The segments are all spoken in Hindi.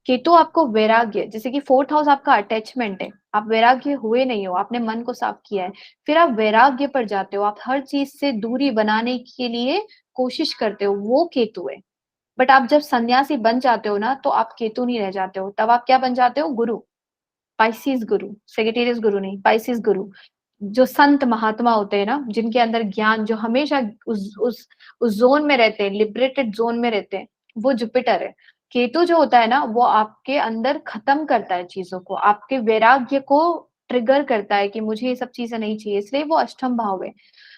केतु आपको वैराग्य, जैसे कि 4th हाउस आपका अटैचमेंट है, आप वैराग्य हुए नहीं हो, आपने मन को साफ किया है, फिर आप वैराग्य पर जाते हो, आप हर चीज से दूरी बनाने के लिए कोशिश करते हो, वो केतु है। बट आप जब सन्यासी बन जाते हो ना, तो आप केतु नहीं रह जाते हो, तब आप क्या बन जाते हो? गुरु, पाइसिस गुरु, सेजिटेरियस गुरु नहीं, पाइसिस गुरु। जो संत महात्मा होते हैं ना, जिनके अंदर ज्ञान, जो हमेशा उस जोन में रहते हैं, लिबरेटेड जोन में रहते हैं, वो जुपिटर है। केतु जो होता है ना, वो आपके अंदर खत्म करता है चीजों को, आपके वैराग्य को ट्रिगर करता है कि मुझे ये सब चीजें नहीं चाहिए, इसलिए वो अष्टम भाव है,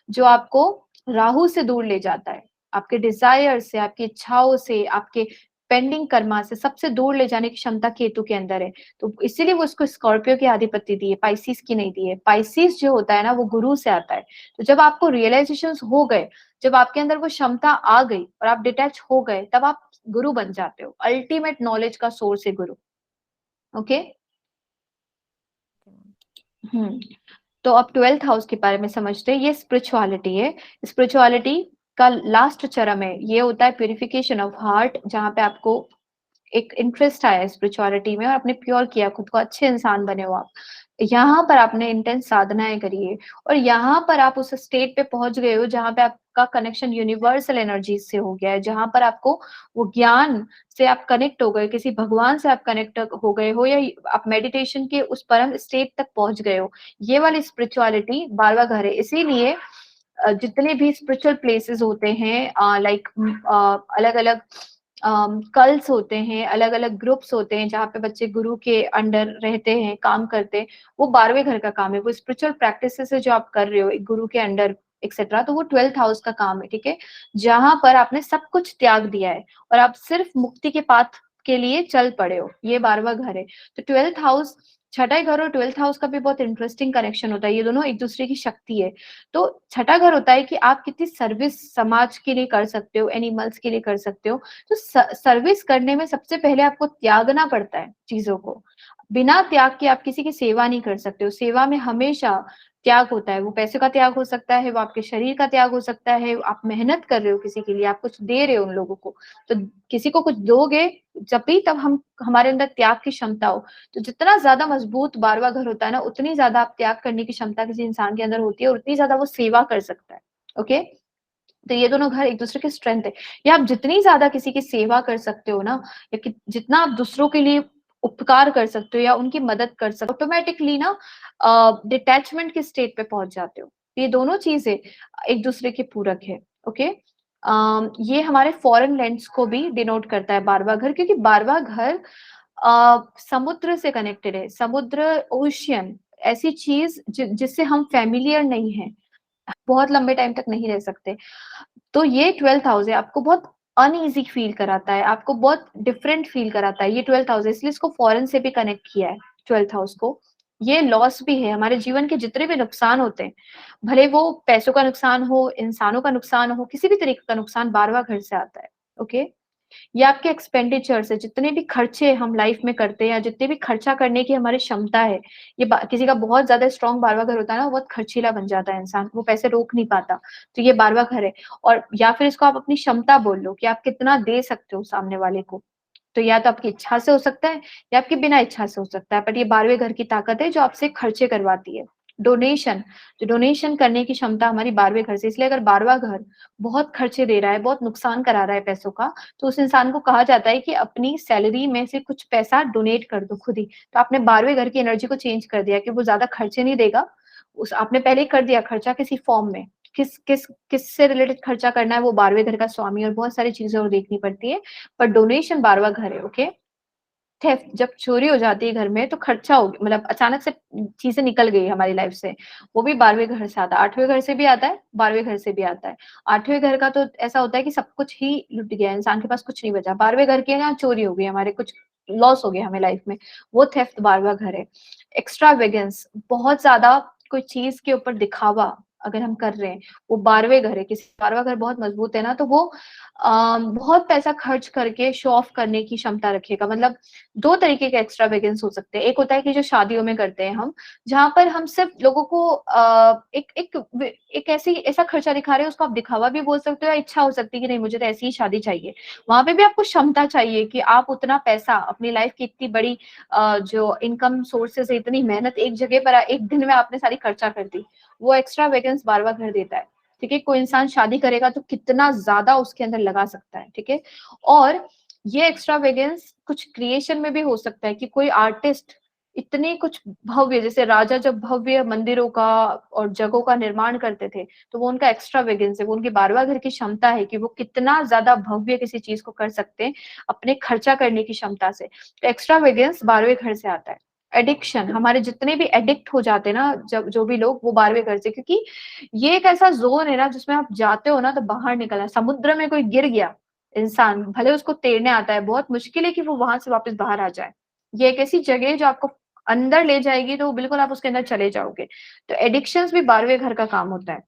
जो आपको राहु से दूर ले जाता है, आपके डिजायर से, आपकी इच्छाओं से, आपके पेंडिंग कर्मा से, सबसे दूर ले जाने की क्षमता केतु के अंदर है। तो इसीलिए वो उसको स्कॉर्पियो की आधिपत्य दी है, पाइसिस की नहीं दी है। पाइसिस जो होता है ना, वो गुरु से आता है। तो जब आपको रियलाइजेशन हो गए, जब आपके अंदर वो क्षमता आ गई और आप डिटैच हो गए, तब आप गुरु बन जाते हो। अल्टीमेट नॉलेज का सोर्स है गुरु। ओके। हम्म। तो अब 12th हाउस के बारे में समझते हैं। ये स्पिरिचुअलिटी है। स्पिरिचुअलिटी का लास्ट चरम है, ये होता है प्यूरिफिकेशन ऑफ हार्ट, जहाँ पे आपको एक इंटरेस्ट आया स्पिरिचुअलिटी में और आपने प्योर किया, खुद को अच्छे इंसान बने हो आप। यहाँ पर आपने इंटेंस साधनाएं करी है और यहाँ पर आप उस स्टेट पे पहुंच गए हो जहाँ पे आपका कनेक्शन यूनिवर्सल एनर्जी से हो गया है, जहाँ पर आपको वो ज्ञान से आप कनेक्ट हो गए, किसी भगवान से आप कनेक्ट हो गए हो, या आप मेडिटेशन के उस परम स्टेट तक पहुंच गए हो। ये वाली स्पिरिचुअलिटी 12वां घर है। इसीलिए जितने भी स्पिरिचुअल प्लेसेस होते हैं, लाइक अलग अलग कल्स होते हैं, अलग अलग ग्रुप्स होते हैं, जहाँ पे बच्चे गुरु के अंडर रहते हैं, काम करते हैं, वो 12वें घर का काम है। वो स्पिरिचुअल प्रैक्टिसेस है जो आप कर रहे हो एक गुरु के अंडर एक्सेट्रा, तो वो 12th हाउस का काम है, ठीक है। जहां पर आपने सब कुछ त्याग दिया है और आप सिर्फ मुक्ति के पाथ के लिए चल पड़े हो, ये 12वां घर है। तो 12th हाउस, छठा घर और 12th हाउस का भी बहुत इंटरेस्टिंग कनेक्शन होता है, ये दोनों एक दूसरे की शक्ति है। तो छठा घर होता है कि आप कितनी सर्विस समाज के लिए कर सकते हो, एनिमल्स के लिए कर सकते हो। तो सर्विस करने में सबसे पहले आपको त्यागना पड़ता है चीजों को। बिना त्याग के आप किसी की सेवा नहीं कर सकते हो। सेवा में हमेशा त्याग होता है, वो पैसे का त्याग हो सकता है, वो आपके शरीर का त्याग हो सकता है, आप मेहनत कर रहे हो किसी के लिए, आप कुछ दे रहे हो उन लोगों को। तो किसी को कुछ दोगे जब भी, तब हम हमारे अंदर त्याग की क्षमता हो। तो जितना ज्यादा मजबूत 12वां घर होता है ना, उतनी ज्यादा आप त्याग करने की क्षमता किसी इंसान के अंदर होती है और उतनी ज्यादा वो सेवा कर सकता है। ओके। तो ये दोनों घर एक दूसरे के स्ट्रेंथ है। या आप जितनी ज्यादा किसी की सेवा कर सकते हो ना, या जितना आप दूसरों के लिए उपकार कर सकते हो या उनकी मदद कर सकते हो, ऑटोमेटिकली ना डिटैचमेंट के स्टेट पे पहुंच जाते हो। तो ये दोनों चीजें एक दूसरे के पूरक है। ओके। ये हमारे फॉरेन लैंड्स को भी डिनोट करता है 12वां घर, क्योंकि 12वां घर समुद्र से कनेक्टेड है। समुद्र, ओशियन, ऐसी चीज जिससे हम फेमिलियर नहीं है, बहुत लंबे टाइम तक नहीं रह सकते। तो ये 12th हाउस है, आपको बहुत अनईजी फील कराता है, आपको बहुत डिफरेंट फील कराता है। ये 12th हाउस है, इसलिए इसको फॉरेन से भी कनेक्ट किया है 12th हाउस को। ये लॉस भी है, हमारे जीवन के जितने भी नुकसान होते हैं, भले वो पैसों का नुकसान हो, इंसानों का नुकसान हो, किसी भी तरीके का नुकसान 12वां घर से आता है। ओके। ये आपके एक्सपेंडिचर्स है, जितने भी खर्चे हम लाइफ में करते हैं या जितने भी खर्चा करने की हमारी क्षमता है। ये किसी का बहुत ज्यादा स्ट्रॉन्ग 12वां घर होता है ना, वो बहुत खर्चीला बन जाता है इंसान, वो पैसे रोक नहीं पाता। तो ये 12वां घर है। और या फिर इसको आप अपनी क्षमता बोल लो कि आप कितना दे सकते हो सामने वाले को। तो या तो आपकी इच्छा से हो सकता है या आपकी बिना इच्छा से हो सकता है, बट ये 12वें घर की ताकत है जो आपसे खर्चे करवाती है। डोनेशन, जो डोनेशन करने की क्षमता हमारी 12वें घर से। इसलिए अगर 12वां घर बहुत खर्चे दे रहा है, बहुत नुकसान करा रहा है पैसों का, तो उस इंसान को कहा जाता है कि अपनी सैलरी में से कुछ पैसा डोनेट कर दो खुद ही। तो आपने 12वें घर की एनर्जी को चेंज कर दिया कि वो ज्यादा खर्चे नहीं देगा, उस आपने पहले ही कर दिया खर्चा किसी फॉर्म में। किससे रिलेटेड खर्चा करना है, वो 12वें घर का स्वामी, और बहुत सारी चीजें और देखनी पड़ती है। पर डोनेशन 12वां घर है। ओके। थेफ्ट, जब चोरी हो जाती है घर में, तो खर्चा हो, मतलब अचानक से चीजें निकल गई हमारी लाइफ से, वो भी 12वें घर से आता है। 8वें घर से भी आता है, 12वें घर से भी आता है। 8वें घर का तो ऐसा होता है कि सब कुछ ही लुट गया, इंसान के पास कुछ नहीं बचा। 12वें घर के यहाँ चोरी हो गई, हमारे कुछ लॉस हो गया हमें लाइफ में, वो थेफ्ट 12वां घर है। एक्स्ट्रा वेगेंस, बहुत ज्यादा कोई चीज के ऊपर दिखावा, अगर हम कर रहे हैं, वो 12वें घर है, किसी 12वां घर बहुत मजबूत है ना, तो वो बहुत पैसा खर्च करके शो ऑफ करने की क्षमता रखेगा। मतलब 2 तरीके के एक्स्ट्रावेगेंस हो सकते हैं। एक होता है कि जो शादियों में करते हैं हम, जहाँ पर हम सिर्फ लोगों को एक ऐसा खर्चा दिखा रहे हैं, उसको आप दिखावा भी बोल सकते हो या इच्छा हो सकती है कि नहीं मुझे तो ऐसी ही शादी चाहिए। वहाँ पे भी आपको क्षमता चाहिए कि आप उतना पैसा अपनी लाइफ की इतनी बड़ी जो इनकम सोर्सेस है, इतनी मेहनत एक जगह पर एक दिन में आपने सारी खर्चा कर दी, वो एक्स्ट्रावेगेंस 12वां घर देता है। ठीक है, कोई इंसान शादी करेगा तो कितना ज्यादा उसके अंदर लगा सकता है। ठीक है, और ये एक्स्ट्रावेगेंस कुछ क्रिएशन में भी हो सकता है कि कोई आर्टिस्ट इतने कुछ भव्य, जैसे राजा जब भव्य मंदिरों का और जगहों का निर्माण करते थे, तो वो उनका एक्स्ट्रावेगेंस है, वो उनके 12वां घर की क्षमता है कि वो कितना ज्यादा भव्य किसी चीज को कर सकते हैं अपने खर्चा करने की क्षमता से। तो एक्स्ट्रावेगेंस 12वें घर से आता है। एडिक्शन, हमारे जितने भी एडिक्ट हो जाते हैं ना, जब जो भी लोग, वो 12वें घर से, क्योंकि ये एक ऐसा जोन है ना जिसमें आप जाते हो ना तो बाहर निकलना, समुद्र में कोई गिर गया इंसान, भले उसको तैरने आता है, बहुत मुश्किल है कि वो वहां से वापस बाहर आ जाए। ये एक ऐसी जगह है जो आपको अंदर ले जाएगी, तो बिल्कुल आप उसके अंदर चले जाओगे। तो एडिक्शंस भी 12वें घर का काम होता है।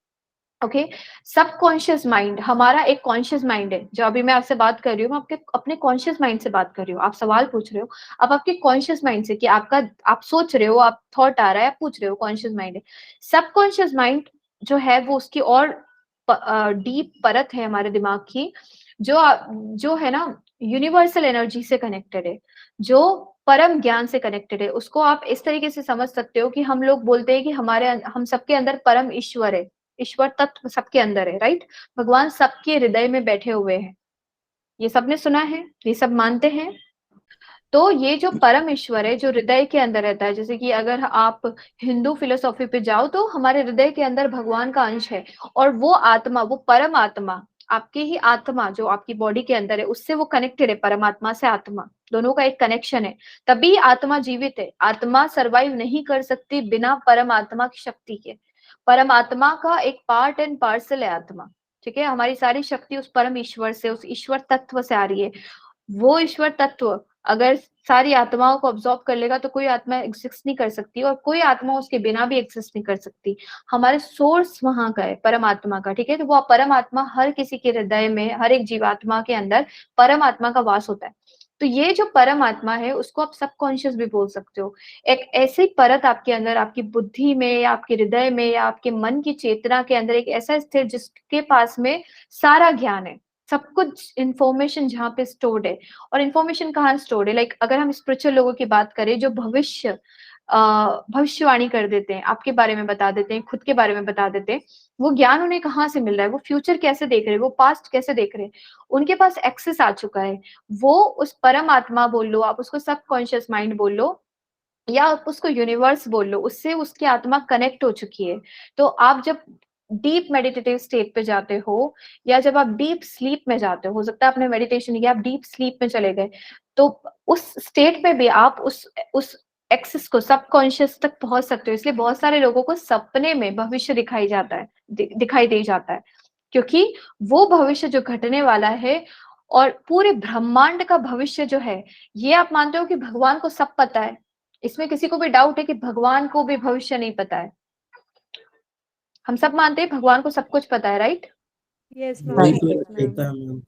ओके, सबकॉन्शियस माइंड, हमारा एक कॉन्शियस माइंड है। जो अभी मैं आपसे बात कर रही हूँ, मैं आपके अपने कॉन्शियस माइंड से बात कर रही हूँ। आप सवाल पूछ रहे हो, आप आपके कॉन्शियस माइंड से, कि आपका, आप सोच रहे हो, आप थॉट आ रहा है, आप पूछ रहे हो, कॉन्शियस माइंड है। सबकॉन्शियस माइंड जो है वो उसकी और डीप परत है हमारे दिमाग की, जो है ना यूनिवर्सल एनर्जी से कनेक्टेड है, जो परम ज्ञान से कनेक्टेड है। उसको आप इस तरीके से समझ सकते हो कि हम लोग बोलते हैं कि हम सबके अंदर परम ईश्वर है, ईश्वर तत्व सबके अंदर है, राइट। भगवान सबके हृदय में बैठे हुए हैं, ये सबने सुना है, ये सब मानते हैं। तो ये जो परम ईश्वर है जो हृदय के अंदर रहता है, जैसे कि अगर आप हिंदू फिलोसॉफी पे जाओ तो हमारे हृदय के अंदर भगवान का अंश है, और वो आत्मा, वो परम आत्मा, आपकी ही आत्मा जो आपकी बॉडी के अंदर है, उससे वो कनेक्टेड है, परमात्मा से आत्मा, दोनों का एक कनेक्शन है। तभी आत्मा जीवित है। आत्मा सरवाइव नहीं कर सकती बिना परमात्मा की शक्ति के। परमात्मा का एक पार्ट एंड पार्सल है आत्मा। ठीक है, हमारी सारी शक्ति उस परम ईश्वर से, उस ईश्वर तत्व से आ रही है। वो ईश्वर तत्व अगर सारी आत्माओं को ऑब्जॉर्व कर लेगा तो कोई आत्मा एग्जिस्ट नहीं कर सकती, और कोई आत्मा उसके बिना भी एग्जिस्ट नहीं कर सकती। हमारे सोर्स वहां का है, परमात्मा का। ठीक है, तो वो परमात्मा हर किसी के हृदय में, हर एक जीवात्मा के अंदर परमात्मा का वास होता है। तो ये जो परमात्मा है उसको आप सबकॉन्शियस भी बोल सकते हो। एक ऐसी परत आपके अंदर, आपकी बुद्धि में या आपके हृदय में या आपके मन की चेतना के अंदर, एक ऐसा स्थिर जिसके पास में सारा ज्ञान है, सब कुछ इंफॉर्मेशन जहाँ पे स्टोर्ड है। और इन्फॉर्मेशन कहाँ स्टोर्ड है, लाइक अगर हम स्पिरिचुअल लोगों की बात करें जो भविष्यवाणी कर देते हैं, आपके बारे में बता देते हैं, खुद के बारे में बता देते हैं, वो ज्ञान उन्हें कहाँ से मिल रहा है, वो फ्यूचर कैसे देख रहे हैं, वो पास्ट कैसे देख रहे हैं, उनके पास एक्सेस आ चुका है। वो उस परम आत्मा बोल लो, आप उसको सबकॉन्शियस माइंड बोल लो, या आप उसको यूनिवर्स बोल लो, उससे उसकी आत्मा कनेक्ट हो चुकी है। तो आप जब डीप मेडिटेटिव स्टेट पे जाते हो, या जब आप डीप स्लीप में जाते हो सकता है आपने मेडिटेशन किया, आप डीप स्लीप में चले गए, तो उस स्टेट में भी आप उस एक्सिस को, सबकॉन्शियस तक पहुंच सकते हो। इसलिए बहुत सारे लोगों को सपने में भविष्य दिखाई जाता है, दिखाई दे जाता है, क्योंकि वो भविष्य जो घटने वाला है, और पूरे ब्रह्मांड का भविष्य जो है, ये आप मानते हो कि भगवान को सब पता है। इसमें किसी को भी डाउट है कि भगवान को भी भविष्य नहीं पता है? हम सब मानते हैं भगवान को सब कुछ पता है, राइट? यस मैम, नहीं यस मैम। पता मैम।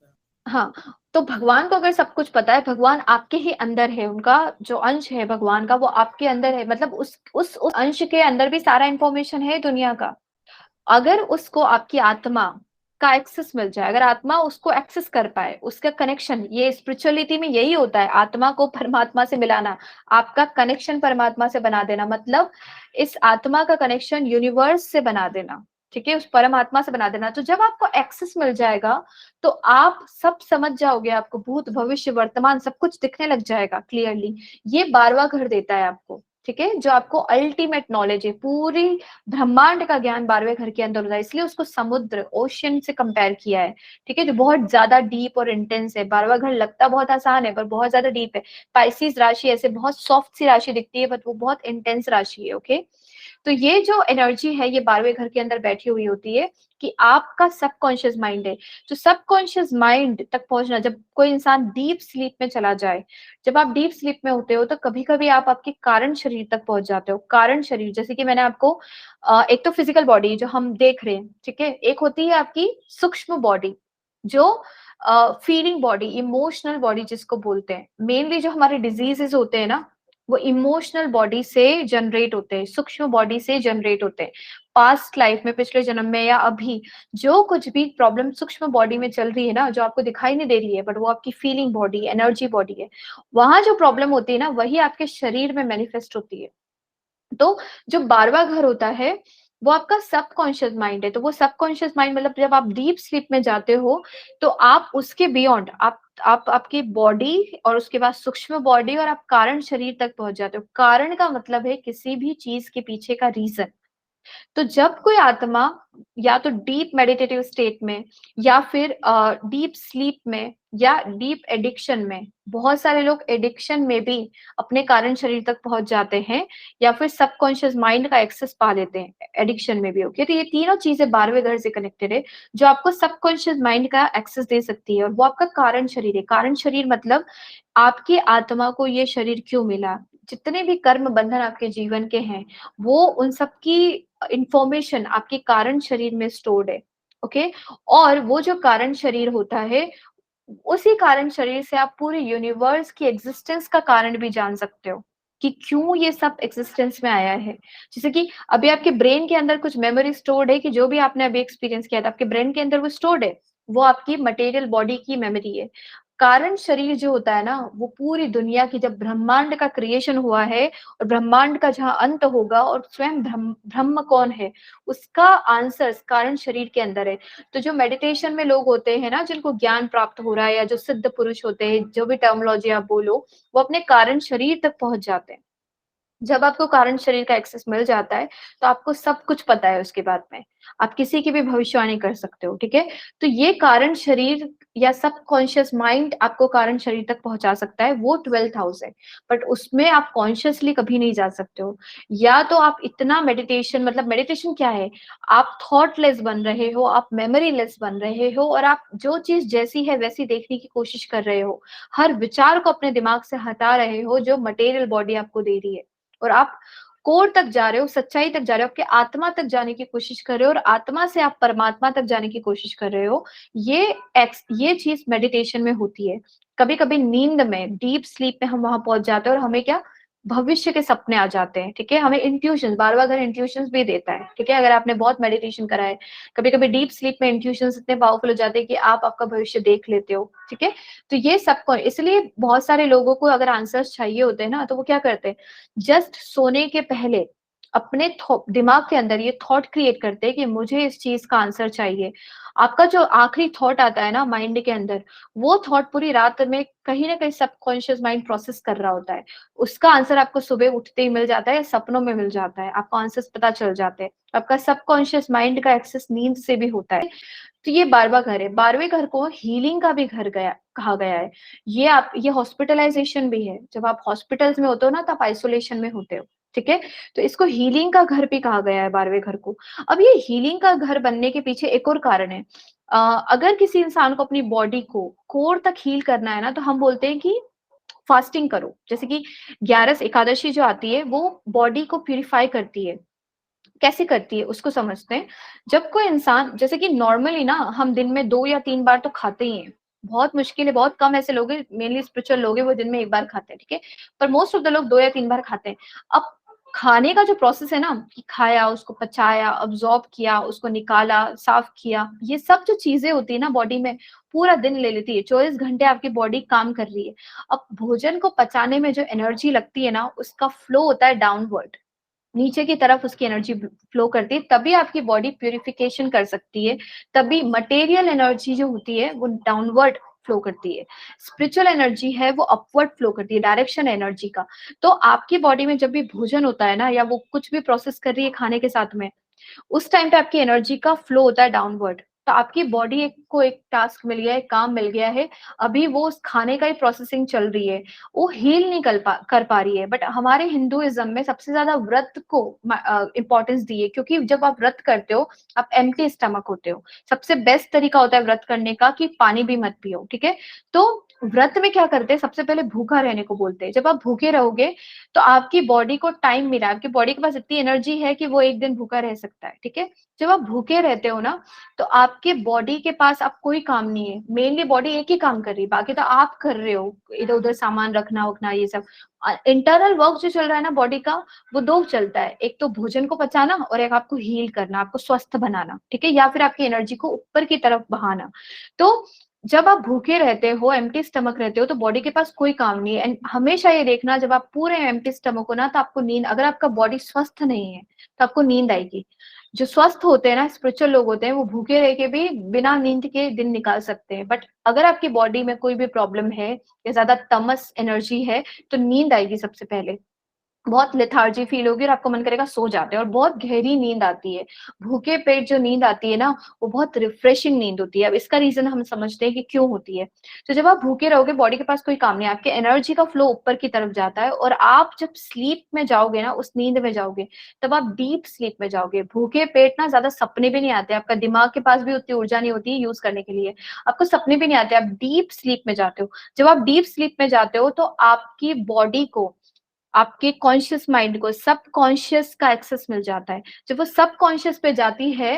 हाँ, तो भगवान को अगर सब कुछ पता है, भगवान आपके ही अंदर है, उनका जो अंश है भगवान का वो आपके अंदर है, मतलब उस अंश के अंदर भी सारा इंफॉर्मेशन है दुनिया का। अगर उसको आपकी आत्मा का एक्सेस मिल जाए, अगर आत्मा उसको एक्सेस कर पाए, उसका कनेक्शन, ये स्पिरिचुअलिटी में यही होता है, आत्मा को परमात्मा से मिलाना, आपका कनेक्शन परमात्मा से बना देना, मतलब इस आत्मा का कनेक्शन यूनिवर्स से बना देना। ठीक है, उस परमात्मा से बना देना। तो जब आपको एक्सेस मिल जाएगा तो आप सब समझ जाओगे, आपको भूत भविष्य वर्तमान सब कुछ दिखने लग जाएगा क्लियरली। ये 12वां घर देता है आपको। ठीक है, जो आपको अल्टीमेट नॉलेज है, पूरी ब्रह्मांड का ज्ञान 12वें घर के अंदर होता है। इसलिए उसको समुद्र, ओशियन से कंपेयर किया है। ठीक है, जो बहुत ज्यादा डीप और इंटेंस है। 12वां घर लगता बहुत आसान है पर बहुत ज्यादा डीप है। पाइसिस राशि ऐसे बहुत सॉफ्ट सी राशि दिखती है, बट वो बहुत इंटेंस राशि है। ओके, तो ये जो एनर्जी है ये 12वें घर के अंदर बैठी हुई होती है, कि आपका सबकॉन्शियस माइंड है, जो सबकॉन्शियस माइंड तक पहुँचना, जब कोई इंसान डीप स्लीप में चला जाए, जब आप डीप स्लीप में होते हो तो कभी-कभी आप आपके कारण शरीर तक पहुँच जाते हो। कारण शरीर जैसे कि मैंने आपको एक तो फिजिकल बॉडी जो हम देख रहे हैं, ठीक है? एक होती है आपकी सूक्ष्म बॉडी, जो फीलिंग बॉडी, इमोशनल बॉडी जिसको बोलते हैं। मेनली जो हमारे डिजीजेज़ होते हैं ना, वो इमोशनल बॉडी से जनरेट होते हैं, सूक्ष्म बॉडी से जनरेट होते हैं। पास्ट लाइफ में, पिछले जन्म में या अभी जो कुछ भी प्रॉब्लम सूक्ष्म बॉडी में चल रही है ना, जो आपको दिखाई नहीं दे रही है, बट वो आपकी फीलिंग बॉडी, एनर्जी बॉडी है। वहाँ जो प्रॉब्लम होती है ना, वही आपके शरीर में मैनिफेस्ट होती है। तो जो 12वां घर होता है, वो आपका सबकॉन्शियस माइंड है। तो वो सबकॉन्शियस माइंड मतलब जब आप डीप स्लीप में जाते हो, तो आप उसके बियॉन्ड आप आपकी बॉडी और उसके बाद सूक्ष्म बॉडी और आप कारण शरीर तक पहुँच जाते हो। कारण का मतलब है किसी भी चीज़ के पीछे का रीज़न। तो जब कोई आत्मा या तो डीप मेडिटेटिव स्टेट में या फिर डीप स्लीप में या डीप एडिक्शन में, बहुत सारे लोग एडिक्शन में भी अपने कारण शरीर तक पहुंच जाते हैं या फिर सबकॉन्शियस माइंड का एक्सेस पा लेते हैं एडिक्शन में भी। ओके, तो ये तीनों चीजें 12वें घर से कनेक्टेड है, जो आपको सबकॉन्शियस माइंड का एक्सेस दे सकती है, और वो आपका कारण शरीर है। कारण शरीर मतलब आपकी आत्मा को ये शरीर क्यों मिला, जितने भी कर्म बंधन आपके जीवन के हैं, वो उन सब की इंफॉर्मेशन आपके कारण शरीर में स्टोर्ड है। ओके, और वो जो कारण शरीर होता है, उसी कारण शरीर से आप पूरे यूनिवर्स की एग्जिस्टेंस का कारण भी जान सकते हो कि क्यों ये सब एग्जिस्टेंस में आया है। जैसे कि अभी आपके ब्रेन के अंदर कुछ मेमोरी स्टोर्ड है कि जो भी आपने अभी एक्सपीरियंस किया था, आपके ब्रेन के अंदर वो स्टोर्ड है, वो आपकी मटेरियल बॉडी की मेमोरी है। कारण शरीर जो होता है ना, वो पूरी दुनिया की, जब ब्रह्मांड का क्रिएशन हुआ है और ब्रह्मांड का जहाँ अंत होगा और स्वयं ब्रह्म ब्रह्म कौन है, उसका आंसर कारण शरीर के अंदर है। तो जो मेडिटेशन में लोग होते हैं ना, जिनको ज्ञान प्राप्त हो रहा है, या जो सिद्ध पुरुष होते हैं, जो भी टर्मिनोलॉजी आप बोलो, वो अपने कारण शरीर तक पहुंच जाते हैं। जब आपको कारण शरीर का एक्सेस मिल जाता है, तो आपको सब कुछ पता है उसके बाद में। आप किसी की भी भविष्यवाणी कर सकते हो, ठीक है? तो ये कारण शरीर या सबकॉन्शियस माइंड आपको कारण शरीर तक पहुँचा सकता है, वो 12th हाउस है। बट उसमें आप कॉन्शियसली कभी नहीं जा सकते हो। या तो आप इतना मेडिटेशन, मतलब मेडिटेशन क्या है? आप थॉटलेस बन रहे हो, आप मेमोरी लेस बन रहे हो, और आप जो चीज़ जैसी है वैसी देखने की कोशिश कर रहे हो। हर विचार को अपने दिमाग से हटा रहे हो, जो मटेरियल बॉडी आपको दे रही है। और आप कोर तक जा रहे हो, सच्चाई तक जा रहे हो, आपके आत्मा तक जाने की कोशिश कर रहे हो, और आत्मा से आप परमात्मा तक जाने की कोशिश कर रहे हो। ये चीज़ मेडिटेशन में होती है। कभी-कभी नींद में, डीप स्लीप में हम वहाँ पहुँच जाते हैं और हमें क्या, भविष्य के सपने आ जाते हैं, ठीक है? हमें इंट्यूशंस, 12वां घर इंट्यूशंस भी देता है, ठीक है? अगर आपने बहुत मेडिटेशन करा है, कभी-कभी डीप स्लीप में इंट्यूशंस इतने पावरफुल हो जाते हैं कि आप आपका भविष्य देख लेते हो, ठीक है? तो ये सबको, इसलिए बहुत सारे लोगों को अगर आंसर्स चाहिए होते हैं ना, तो वो क्या करते हैं, जस्ट सोने के पहले अपने दिमाग के अंदर ये थॉट क्रिएट करते हैं कि मुझे इस चीज का आंसर चाहिए। आपका जो आखिरी थॉट आता है ना माइंड के अंदर, वो थॉट पूरी रात में कहीं ना कहीं सबकॉन्शियस माइंड प्रोसेस कर रहा होता है। उसका आंसर आपको सुबह उठते ही मिल जाता है या सपनों में मिल जाता है, आपको आंसर्स पता चल जाते हैं। आपका सबकॉन्शियस माइंड का एक्सेस नींद से भी होता है। तो ये 12वां घर है। 12वें घर को हीलिंग का भी घर गया कहा गया है। ये हॉस्पिटलाइज़ेशन भी है। जब आप हॉस्पिटल्स में होते हो ना, तो आप आइसोलेशन में होते हो, ठीक है? तो इसको हीलिंग का घर भी कहा गया है 12वें घर को। अब ये हीलिंग का घर बनने के पीछे एक और कारण है। अ, अगर किसी इंसान को अपनी बॉडी को कोर तक हील करना है ना, तो हम बोलते हैं कि फास्टिंग करो। जैसे कि 11 एकादशी जो आती है, वो बॉडी को प्यूरिफाई करती है। कैसे करती है उसको समझते हैं। जब कोई इंसान, जैसे कि नॉर्मली ना हम दिन में 2 या 3 बार तो खाते ही हैं। बहुत मुश्किल है, बहुत कम ऐसे लोग हैं, मेनली स्पिरिचुअल लोग हैं, वो दिन में 1 बार खाते हैं, ठीक है? पर मोस्ट ऑफ द लोग 2 या 3 बार खाते हैं। अब खाने का जो प्रोसेस है ना, कि खाया, उसको पचाया, अब्ज़ॉर्ब किया, उसको निकाला, साफ किया, ये सब जो चीज़ें होती है ना बॉडी में, पूरा दिन ले लेती है। 24 घंटे आपकी बॉडी काम कर रही है। अब भोजन को पचाने में जो एनर्जी लगती है ना, उसका फ्लो होता है डाउनवर्ड। नीचे की तरफ उसकी एनर्जी फ्लो करती है, तभी आपकी बॉडी प्यूरिफिकेशन कर सकती है, तभी मटेरियल एनर्जी जो होती है वो डाउनवर्ड फ्लो करती है। स्पिरिचुअल एनर्जी है वो अपवर्ड फ्लो करती है, डायरेक्शन एनर्जी का। तो आपकी बॉडी में जब भी भोजन होता है ना, या वो कुछ भी प्रोसेस कर रही है खाने के साथ में, उस टाइम पे आपकी एनर्जी का फ्लो होता है डाउनवर्ड। तो आपकी बॉडी एक को एक टास्क मिल गया है, काम मिल गया है, अभी वो उस खाने का ही प्रोसेसिंग चल रही है, वो हील नहीं कर पा रही है। बट हमारे हिंदुइज़्म में सबसे ज़्यादा व्रत को इम्पोर्टेंस दी है, क्योंकि जब आप व्रत करते हो, आप एम्प्टी स्टमक होते हो। सबसे बेस्ट तरीका होता है व्रत करने का कि पानी भी मत पियो, ठीक है? तो व्रत में क्या करते हैं, सबसे पहले भूखा रहने को बोलते हैं। जब आप भूखे रहोगे, तो आपकी बॉडी को टाइम मिला, आपकी बॉडी के पास इतनी एनर्जी है कि वो 1 दिन भूखा रह सकता है, ठीक है? जब आप भूखे रहते हो ना, तो आपके बॉडी के पास अब कोई काम नहीं है, मेनली बॉडी एक ही काम कर रही है, बाकी तो आप कर रहे हो, इधर-उधर सामान रखना-वखना ये सब। इंटरनल वर्क जो चल रहा है ना बॉडी का, वो 2 चलता है, एक तो भोजन को पचाना और एक आपको हील करना, आपको स्वस्थ बनाना, ठीक है? या फिर आपकी एनर्जी को ऊपर की तरफ बहाना। तो जब आप भूखे रहते हो, एम्प्टी स्टमक रहते हो, तो बॉडी के पास कोई काम नहीं है। एंड हमेशा ये देखना, जब आप पूरे एम्प्टी स्टमक हो ना, तो आपको नींद, अगर आपका बॉडी स्वस्थ नहीं है, तो आपको नींद आएगी। जो स्वस्थ होते हैं ना, स्पिरिचुअल लोग होते हैं, वो भूखे रह के भी बिना नींद के दिन निकाल सकते हैं। बट अगर आपकी बॉडी में कोई भी प्रॉब्लम है या ज़्यादा तमस एनर्जी है, तो नींद आएगी सबसे पहले। बहुत लेथार्जी फील होगी और आपको मन करेगा सो जाते हैं, और बहुत गहरी नींद आती है। भूखे पेट जो नींद आती है ना, वो बहुत रिफ्रेशिंग नींद होती है। अब इसका रीज़न हम समझते हैं कि क्यों होती है। तो जब आप भूखे रहोगे, बॉडी के पास कोई काम नहीं है, आपकी एनर्जी का फ्लो ऊपर की तरफ जाता है, और आप जब स्लीप में जाओगे ना, उस नींद में जाओगे, तब आप डीप स्लीप में जाओगे। भूखे पेट ना ज़्यादा सपने भी नहीं आते, आपका दिमाग के पास भी उतनी ऊर्जा नहीं होती है यूज़ करने के लिए। आपको सपने भी नहीं आते, आप डीप स्लीप में जाते हो। जब आप डीप स्लीप में जाते हो, तो आपकी बॉडी को, आपके कॉन्शियस माइंड को सबकॉन्शियस का एक्सेस मिल जाता है। जब वो सबकॉन्शियस पे जाती है,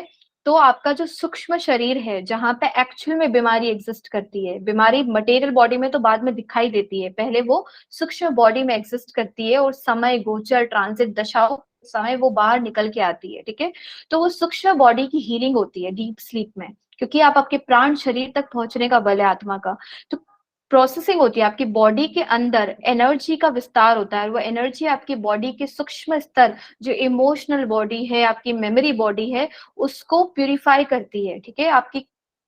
तो आपका जो सूक्ष्म शरीर है, जहाँ पे एक्चुअल में बीमारी एग्ज़िस्ट करती है, बीमारी मटेरियल बॉडी में तो बाद में दिखाई देती है, पहले वो सूक्ष्म बॉडी में एग्ज़िस्ट करती है, और समय, गोचर, ट्रांज़िट दशाओं समय वो बाहर निकल के आती है, ठीक है? तो वो सूक्ष्म बॉडी की हीलिंग होती है डीप स्लीप में, क्योंकि आप आपके प्राण शरीर तक पहुँचने का बल है आत्मा का। तो प्रोसेसिंग होती है आपकी बॉडी के अंदर, एनर्जी का विस्तार होता है, और वो एनर्जी आपकी बॉडी के सूक्ष्म स्तर, जो इमोशनल बॉडी है, आपकी मेमोरी बॉडी है, उसको प्यूरिफाई करती है, ठीक है? आपकी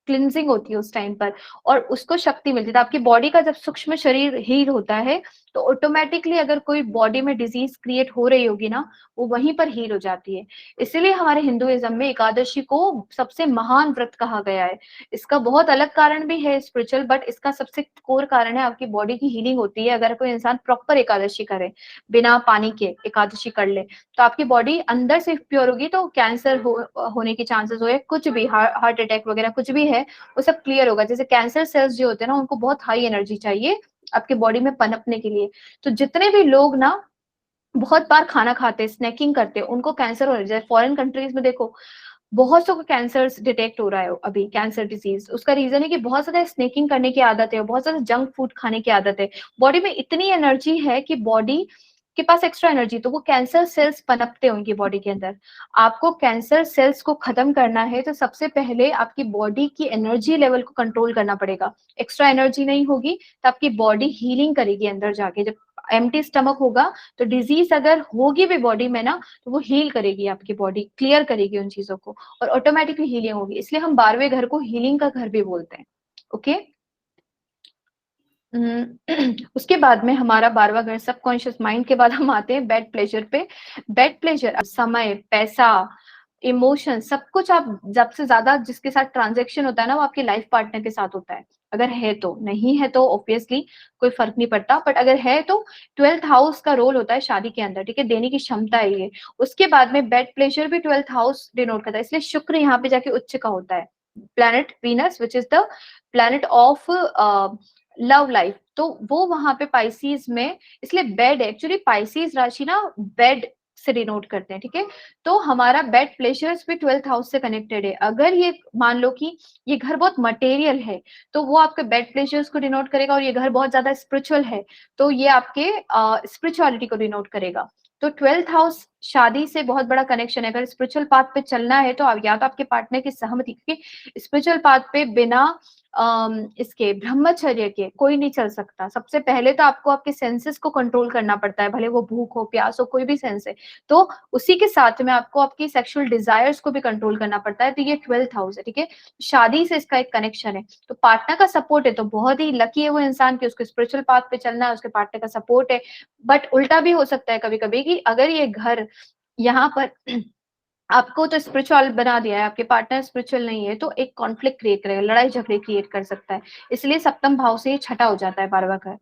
क्लींजिंग होती है उस टाइम पर, और उसको शक्ति मिलती है। तो आपकी बॉडी का जब सूक्ष्म शरीर हील होता है, तो ऑटोमैटिकली अगर कोई बॉडी में डिज़ीज़ क्रिएट हो रही होगी ना, वो वहीं पर हील हो जाती है। इसीलिए हमारे हिंदुइज़्म में एकादशी को सबसे महान व्रत कहा गया है। इसका बहुत अलग कारण भी है स्पिरिचुअल, बट इसका सबसे कोर कारण है, आपकी बॉडी की हीलिंग होती है। अगर कोई इंसान प्रॉपर एकादशी करे, बिना पानी के एकादशी कर ले, तो आपकी बॉडी अंदर से प्योर होगी, तो कैंसर होने के चांसेस हो, या कुछ भी हार्ट अटैक वगैरह कुछ भी है, वो सब क्लियर होगा। जैसे कैंसर सेल्स जो होते हैं ना, उनको बहुत हाई एनर्जी चाहिए आपकी बॉडी में पनपने के लिए। तो जितने भी लोग ना बहुत बार खाना खाते हैं, स्नैकिंग करते हैं, उनको कैंसर हो रहा है। जैसे फॉरेन कंट्रीज में देखो, बहुत सौ को कैंसर्स डिटेक्ट हो रहा है अभी, कैंसर डिजीज। उसका रीजन है कि बहुत ज़्यादा स्नैकिंग करने की आदत है, बहुत ज़्यादा जंक फूड खाने की आदत है। बॉडी में इतनी एनर्जी है कि बॉडी के पास एक्स्ट्रा एनर्जी, तो वो कैंसर सेल्स पनपते हैं उनकी बॉडी के अंदर। आपको कैंसर सेल्स को खत्म करना है, तो सबसे पहले आपकी बॉडी की एनर्जी लेवल को कंट्रोल करना पड़ेगा। एक्स्ट्रा एनर्जी नहीं होगी, तो आपकी बॉडी हीलिंग करेगी अंदर जाके। जब एम्प्टी स्टमक होगा, तो डिजीज अगर होगी भी बॉडी में ना, तो वो हील करेगी आपकी बॉडी, क्लियर करेगी उन चीज़ों को, और ऑटोमैटिकली हीलिंग होगी। इसलिए हम 12वें घर को हीलिंग का घर भी बोलते हैं। ओके? उसके बाद में हमारा 12वां घर सबकॉन्शियस माइंड के बाद हम आते हैं बेड प्लेज़र पे। बेड प्लेज़र समय, पैसा, इमोशन सब कुछ, आप सबसे ज़्यादा जिसके साथ ट्रांज़ैक्शन होता है ना, वो आपके लाइफ़ पार्टनर के साथ होता है। अगर है तो, नहीं है तो ऑब्वियसली कोई फ़र्क नहीं पड़ता, बट अगर है तो 12th हाउस का रोल होता है शादी के अंदर, ठीक है? देने की क्षमता है ये। उसके बाद में बेड प्लेज़र भी 12th हाउस डिनोट करता है, इसलिए शुक्र यहाँ पे जाके उच्च का होता है। Planet Venus which is the planet of love life, तो वो वहां पे पाइसीज में, इसलिए बेड एक्चुअली पाइसीज राशि ना बेड से डिनोट करते हैं, ठीक है? तो हमारा बेड प्लेजर्स भी 12th हाउस से कनेक्टेड है। अगर ये मान लो कि ये घर बहुत मटेरियल है, तो वो आपके बेड प्लेजर्स को डिनोट करेगा, और ये घर बहुत ज्यादा स्पिरिचुअल है, तो ये आपके स्पिरिचुअलिटी को डिनोट करेगा। तो 12th हाउस शादी से बहुत बड़ा कनेक्शन है। अगर स्पिरिचुअल पाथ पे चलना है, तो आप या तो आपके पार्टनर की सहमति, क्योंकि स्पिरिचुअल पाथ पे बिना इसके ब्रह्मचर्य के कोई नहीं चल सकता। सबसे पहले तो आपको आपके सेंसेस को कंट्रोल करना पड़ता है, भले वो भूख हो, प्यास हो, कोई भी सेंस है। तो उसी के साथ में आपको आपकी सेक्सुअल डिजायर्स को भी कंट्रोल करना पड़ता है। तो ये 12th हाउस है, ठीक है? शादी से इसका एक कनेक्शन है। तो पार्टनर का सपोर्ट है, तो बहुत ही लकी है वो इंसान कि उसको स्पिरिचुअल पाथ पे चलना है, उसके पार्टनर का सपोर्ट है। बट उल्टा भी हो सकता है कभी-कभी कि अगर ये घर यहाँ पर आपको तो स्पिरिचुअल बना दिया है, आपके पार्टनर स्पिरिचुअल नहीं है, तो एक कॉन्फ्लिक्ट क्रिएट करेगा, लड़ाई झगड़े क्रिएट कर सकता है। इसलिए सप्तम भाव से ये छठा हो जाता है 12वां घर।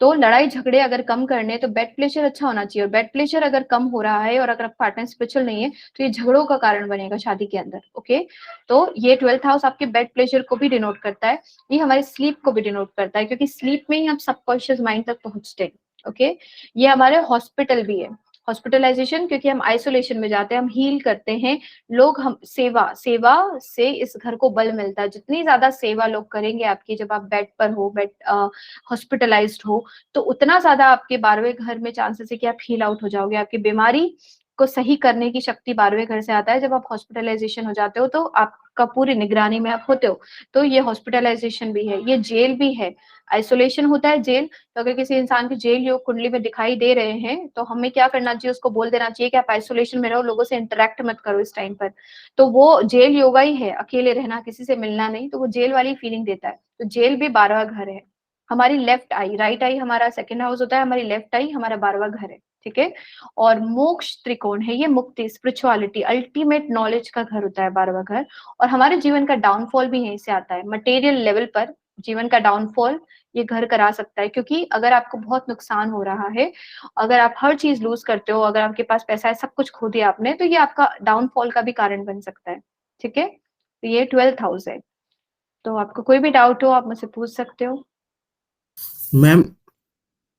तो लड़ाई झगड़े अगर कम करने हैं तो बेड प्लेजर अच्छा होना चाहिए, और बेड प्लेजर अगर कम हो रहा है और अगर पार्टनर स्पिरिचुअल नहीं है तो ये झगड़ों का कारण बनेगा शादी के अंदर। ओके, तो ये 12th हाउस आपके बेड प्लेजर को भी डिनोट करता है, ये हमारे स्लीप को भी डिनोट करता है, क्योंकि स्लीप में ही हम सबकॉन्शियस माइंड तक पहुंचते हैं। ओके, ये हमारे हॉस्पिटल भी है, हॉस्पिटलाइजेशन, क्योंकि हम आइसोलेशन में जाते हैं, हम हील करते हैं लोग, हम सेवा सेवा से इस घर को बल मिलता है। जितनी ज्यादा सेवा लोग करेंगे आपकी, जब आप बेड पर हो, बेड हॉस्पिटलाइज्ड हो, तो उतना ज्यादा आपके 12वें घर में चांसेस है कि आप हील आउट हो जाओगे। आपकी बीमारी को सही करने की शक्ति 12वें घर से आता है। जब आप हॉस्पिटलाइजेशन हो जाते हो तो आपका पूरी निगरानी में आप होते हो, तो ये हॉस्पिटलाइजेशन भी है, ये जेल भी है। आइसोलेशन होता है जेल, तो अगर किसी इंसान की जेल योग कुंडली में दिखाई दे रहे हैं तो हमें क्या करना चाहिए, उसको बोल देना चाहिए कि आप आइसोलेशन में रहो, लोगों से इंटरेक्ट मत करो इस टाइम पर। तो वो जेल योगा ही है, अकेले रहना, किसी से मिलना नहीं, तो वो जेल वाली फीलिंग देता है। तो जेल भी 12वां घर है। हमारी लेफ्ट आई, राइट आई हमारा सेकंड हाउस होता है, हमारी लेफ्ट आई हमारा 12वां घर है। ठीक है, और मोक्ष त्रिकोण है, ये मुक्ति, स्पिरिचुअलिटी, अल्टीमेट नॉलेज का घर होता है 12वां घर। और हमारे जीवन का डाउनफॉल भी यहीं से आता है, मटेरियल लेवल पर जीवन का डाउनफॉल ये घर करा सकता है। क्योंकि अगर आपको बहुत नुकसान हो रहा है, अगर आप हर चीज लूज करते हो, अगर आपके पास पैसा है, सब कुछ खो दिया आपने, तो ये आपका डाउनफॉल का भी कारण बन सकता है। ठीक है, तो ये 12th हाउस है। तो आपको कोई भी डाउट हो आप मुझसे पूछ सकते हो। मैम